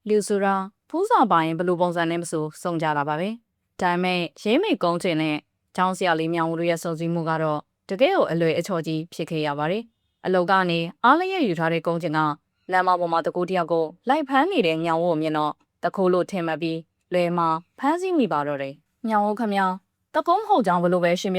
လူဆိုတာဖူးစာပါရင်ဘလို့ပုံစံနဲ့မဆိုစုံကြတာပါပဲဒါပေမဲ့ရင်းမိကုန်းချင်နဲ့ကျောင်းဆရာလေးမြောင်ဦးတို့ရဲ့စုံစည်းမှုကတော့တကယ်ကိုအလွယ်အချော်ကြီးဖြစ်ခဲ့ရပါတယ်အလုံကနေအားလျက်ယူထားတဲ့ကုန်းချင်ကလမ်းမပေါ်မှာတကူတယောက်ကိုလိုက်ဖမ်းနေတဲ့ညောင်ဦးကိုမြင်တော့တခိုးလို့ထင်မှတ်ပြီးလွယ်မှာဖမ်းဆီးမိပါတော့တယ်ညောင်ဦးခမတကုံးဟုတ်ကြောင်ဘလို့ပဲရှင်းပ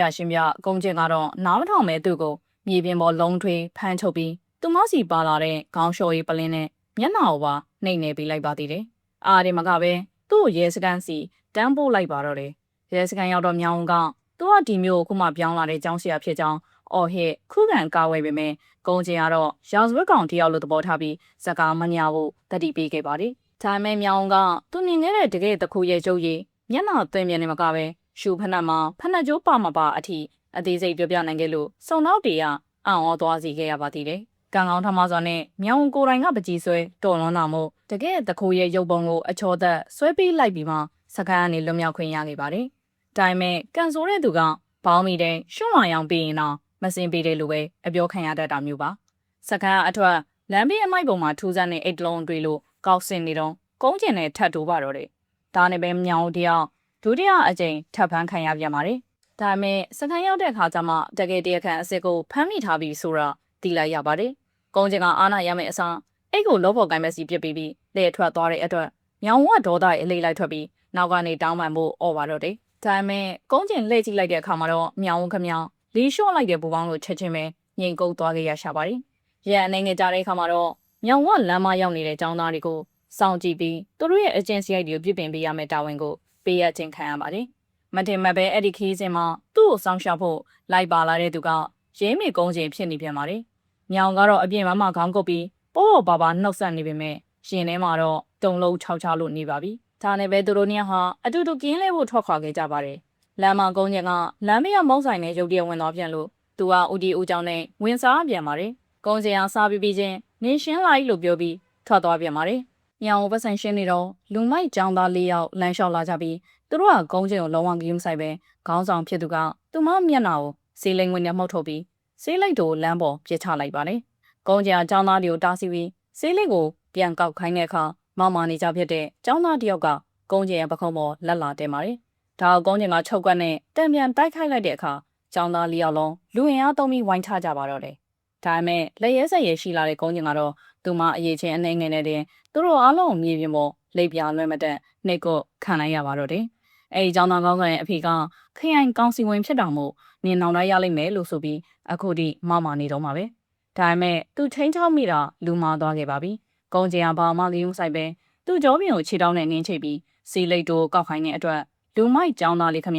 ြကုန်းချင်ကတော့နားမထောင်မဲ့သူ့ကိုမြေပြင်ပေါ်လုံးထွေးဖမ်းချုပ်ပြီးသူမစီပါလာတဲ့ခေါင်းလျှော်ရည်ပလင်းနဲ့မျက်နှာကိုပါနှိပ်နေပေးလိုက်ပါသေးတယ်အားဒီမကပဲသူ့ရဲစကန်စီတန်းပို့လိုက်ပါတော့တယ်ရဲစကန်ရောက်တော့မြောင်ကသူကဒီမျိုးခုမှပြောင်းလာတဲ့ကျောင်းဆရာဖြစ်ကြောင်းအော်ဟစ်ခုခံကာဝယ်ပေမဲ့ကုန်းချင်ကတော့ရာဇဝတ်ကောင်တယောက်လိုသဘောထားပြီးစကားမညာဖို့တတိပေးခဲ့ပါတယ်ဒါပေမဲ့မြောင်ကသူမြင်ခဲ့တဲ့တကယ်တခုရဲ့ကျုပ်ရည်မျက်နှာသွင်းမြင်နေမှာကပဲရှူဖက်နှက်မှာဖက်နှက်ကျိုးပါမပါအထိအသေးစိတ်ပြောပြနိုင်ခဲ့လို့စုံတော့တေကအံ့ဩသွားစီခဲ့ရပါသေးတယ်ကံကောင်းထမစွာနဲ့မြောင်ကိုယ်တိုင်ကပကြီးဆွဲတော်လွန်တာမို့တကယ်တခိုးရဲ့ရုပ်ပုံကိုအချောသက်ဆွဲပေးလိုက်ပြီးမှစကန်းကနေလွတ်မြောက်ခွင့်ရခဲ့ပါတယ်။ဒါပေမဲ့ကန်ဆိုးတဲ့သူကဘောင်းမီတဲ့ရှွန့်ဝါရောင်ပြီးရင်တော့မစင်ပေးတယ်လို့ပဲအပြောခံရတတ်တာမျိုးပါ။စကန်းအထွက်လမ်းဘေးအမိုက်ပုံမှာထူးဆန်းတဲ့အိတ်တလုံးတွေ့လို့ကောက်စင်နေတော့ကုန်းကျင်နဲ့ထပ်တိုးပါတော့တယ်။ဒါနဲ့ပဲမြောင်တယောက်ဒုတိယအကြိမ်ထပ်ဖမ်းခံရပြန်ပါတယ်။ဒါပေမဲ့စကန်းရောက်တဲ့အခါကျမှတကယ်တရားခံအစ်စ်ကိုဖမ်းမိထားပြီးဆိုတော့တီးလိုက်ရပါတယ်။ကုန်းကျင်ကအာနာရမယ့်အစားအိတ်ကိုလောဘော်ကိုင်းမစီပြစ်ပြီးလေထွက်သွားတဲ့အတွက်မြောင်ဝဒေါသရဲ့အလေးလိုက်ထွက်ပြီးနောက်ကနေတောင်းပန်ဖို့អော်ပါတော့တယ်။ဒါပေမဲ့ကုန်းကျင်လှည့်ကြည့်လိုက်တဲ့အခါမှာတော့မြောင်ဝခမလီလျှော့လိုက်တဲ့ပူပေါင်းလို့ချက်ချင်းပဲငြိမ်ကုတ်သွားခဲ့ရရှာပါတယ်။ရန်အနေငယ်ကြတဲ့အခါမှာတော့မြောင်ဝလမ်းမရောက်နေတဲ့ចောင်းသားတွေကိုစောင့်ကြည့်ပြီးသူတို့ရဲ့အကျင့်စရိုက်တွေကိုပြစ်ပင်ပေးရမယ့်တာဝန်ကိုပေးရခြင်းခံရပါတယ်။မထင်မှတ်ပဲအဲ့ဒီခီးစင်မှာသူ့ကိုစောင့်ရှောက်ဖို့လိုက်ပါလာတဲ့သူကရင်းမိကုန်းကျင်ဖြစ်နေပြန်ပါတယ်။မြောင်ကတော့အပြင်မှာခေါင်းကုပ်ပြီးပို့ပါပါနှုတ်ဆက်နေပေမဲ့ရှင်ထဲမှာတော့တုံလုံးခြောက်ခြားလို့နေပါပြီ။ဒါနဲ့ပဲသူတို့နှစ်ယောက်ဟာအတူတူကင်းလဲဖို့ထွက်ခွာခဲ့ကြပါတယ်။လမ်းမကုန်းကျင်ကလမ်းမရမုံဆိုင်နဲ့ရုတ်တရက်ဝင်သွားပြန်လို့သူကဦးဒီဦးကြောင့်နဲ့ဝင်စားပြန်ပါတယ်။ကုန်းကျင်အောင်စားပြီးချင်းနေရှင်းလိုက်လို့ပြောပြီးထွက်သွားပြန်ပါတယ်။ညောင်ပတ်ဆိုင်ရှင်းနေတော့လူမိုက်ကြောင်သား၄ယောက်လမ်းလျှောက်လာကြပြီးသူတို့ကကုန်းကျင်ကိုလုံးဝဂိမ်းဆိုင်ပဲခေါင်းဆောင်ဖြစ်သူကသူမမျက်နှာကိုစေးလိမ်ဝင်နဲ့မှုတ်ထုတ်ပြီးစေးလိုက်တို့လမ်းပေါ်ပြစ်ချလိုက်ပါတယ်။ကုန်းကျင်ကြောင်သားတွေကိုတားဆီးပြီးစေးလေးကိုပြန်ကောက်ခိုင်းတဲ့အခါမောင်မာနေကြဖြစ်တဲ့ကျောင်းသားတယောက်ကကုန်းကျင်ရဲ့ပခုံးပေါ်လက်လာတင်ပါတယ်။ဒါကိုကုန်းကျင်ကချုပ်ကွက်နဲ့တံပြန်တိုက်ခိုက်လိုက်တဲ့အခါကျောင်းသား၄ယောက်လုံးလူဝင်အားသုံးပြီးဝိုင်းချကြပါတော့တယ်။ဒါပေမဲ့လက်ရဲဆက်ရဲရှိလာတဲ့ကုန်းကျင်ကတော့သူမအရေးချင်းအနေငယ်နဲ့တင်သူတို့အားလုံးမြေပြင်ပေါ်လိပ်ပြလွှဲမတက်နှိတ်ကိုခံလိုက်ရပါတော့တယ်။အဲဒီကျောင်းသားကောင်းရဲ့အဖေကခရိုင်ကောင်စီဝင်ဖြစ်တာမို့နင်နောင်လိုက်ရလိမ့်မယ်လို့ဆိုပြီးအခုထိမောက်မာနေတော့မှာပဲ။ဒါပေမဲ့သူချင်းချောက်မိတာလူမာသွားခဲ့ပါပြီ။ကုန်းကျင်ကဘာမှဂိမ်းဆိုင်ပဲသူ့ကြောပြင်ကိုခြေတောင်းနဲ့နင်းချိတ်ပြီးစီလိတ်တို့ကောက်ခိုင်းတဲ့အတွက်လူမိုက်ကျောင်းသားလေးခမ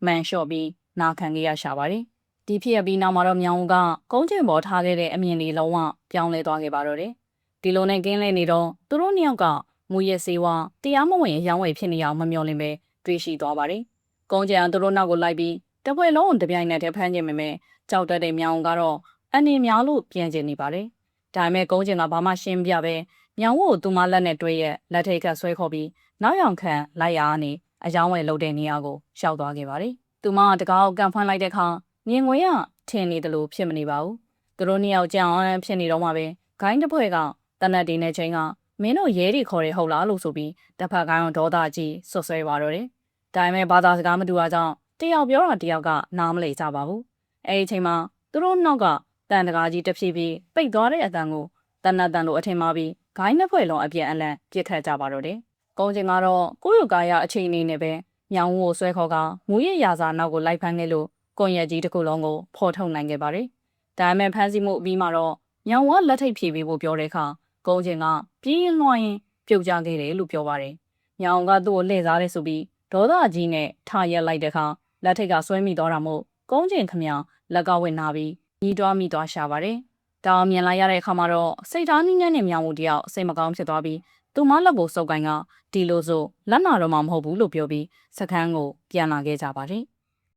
မန်လျှော့ပြီးနာခံခဲ့ရရှာပါတယ်။ဒီဖြစ်ရပြီးနောက်မှာတော့မြောင်ဦးကကုန်းကျင်ပေါ်ထားခဲ့တဲ့အမြင်လေးလုံးဝပြောင်းလဲသွားခဲ့ပါတော့တယ်။ဒီလိုနဲ့ကင်းလဲနေတော့သူတို့နှစ်ယောက်ကမူရဲစေဝါတရားမဝင်ရောင်းဝယ်ဖြစ်နေအောင်မမျှော်လင့်ပဲတွေးရှိသွားပါတယ်။ကုန်းကျင်ကသူတို့နောက်ကိုလိုက်ပြီးတပွဲလုံးကိုတပြိုင်နက်တည်းဖမ်းခြင်းပဲကြောက်တတ်တဲ့မြောင်ဦးကတော့အနေများလို့ပြန်ကျင်နေပါတယ်။ဒါပေမဲ့ကုန်းကျင်ကဘာမှရှင်းပြပဲမြောင်ဝကိုသူမလက်နဲ့တွဲရဲ့လက်ထိတ်ကဆွဲခေါ်ပြီးနောက်ရောင်ခံလိုက်ရာကနေအယောင်းဝယ်လုပ်တဲ့နေရာကိုရှောက်သွားခဲ့ပါတယ်။သူမတကားကိုကန်ဖွင့်လိုက်တဲ့အခါမြင်ငွေရထင်နေတယ်လို့ဖြစ်မနေပါဘူး။သူတို့နှစ်ယောက်ကြောင်အောင်ဖြစ်နေတော့မှပဲဂိုင်းတစ်ဖွဲ့ကတနက်ဒီနဲ့ချင်းကမင်းတို့ရဲတွေခေါ်တယ်ဟုတ်လားလို့ဆိုပြီးတစ်ဖက်ကိုင်းဒေါသကြီးဆွဆွဲပါတော့တယ်။ဒါပေမဲ့ဘာသာစကားမတူတာကြောင့်တယောက်ပြောတာတယောက်ကနားမလည်ကြပါဘူး။အဲဒီအချိန်မှာသူတို့နောက်ကတန်တကားကြီးတစ်ဖြည်းဖြည်းပိတ်သွားတဲ့အတန်ကိုတနတ်တန်လိုအထင်မှာပြီးဂိုင်းနှစ်ဖွဲ့လုံးအပြည့်အလန့်ပြစ်ခတ်ကြပါတော့တယ်။ကုန်းကျင်ကတော့ကိုယ့်ရုပ်ကာယအချိန်အနေနဲ့ပဲမြောင်ကိုဆွဲခေါ်ကငွေရရာစာနောက်ကိုလိုက်ဖမ်းခဲ့လို့ကွန်ရက်ကြီးတစ်ခုလုံးကိုဖော်ထုတ်နိုင်ခဲ့ပါတယ်။ဒါပေမဲ့ဖမ်းဆီးမှုအပြီးမှာတော့မြောင်ဝလက်ထိတ်ဖြည့်ပေးဖို့ပြောတဲ့အခါကုန်းကျင်ကပြင်းလွှမ်းရင်ပြုတ်ကျခဲ့တယ်လို့ပြောပါတယ်။မြောင်ကသူ့ကိုလှည့်စားတယ်ဆိုပြီးဒေါသကြီးနဲ့ထားရက်လိုက်တဲ့အခါလက်ထိတ်ကဆွဲမိသွားတာမို့ကုန်းကျင်ခမလက်ကဝင့်နာပြီးညီးတွားမိသွားရှာပါတယ်။တောင်မြင်လိုက်ရတဲ့အခါမှာတော့စိတ်သားနှင်းနှင်းနဲ့မြောင်မှုတယောက်စိတ်မကောင်းဖြစ်သွားပြီးသူမလက်ကိုစုပ်ကိုင်းကဒီလိုဆိုလက်နာတော့မှမဟုတ်ဘူးလို့ပြောပြီးစခန်းကိုပြန်လာခဲ့ကြပါတယ်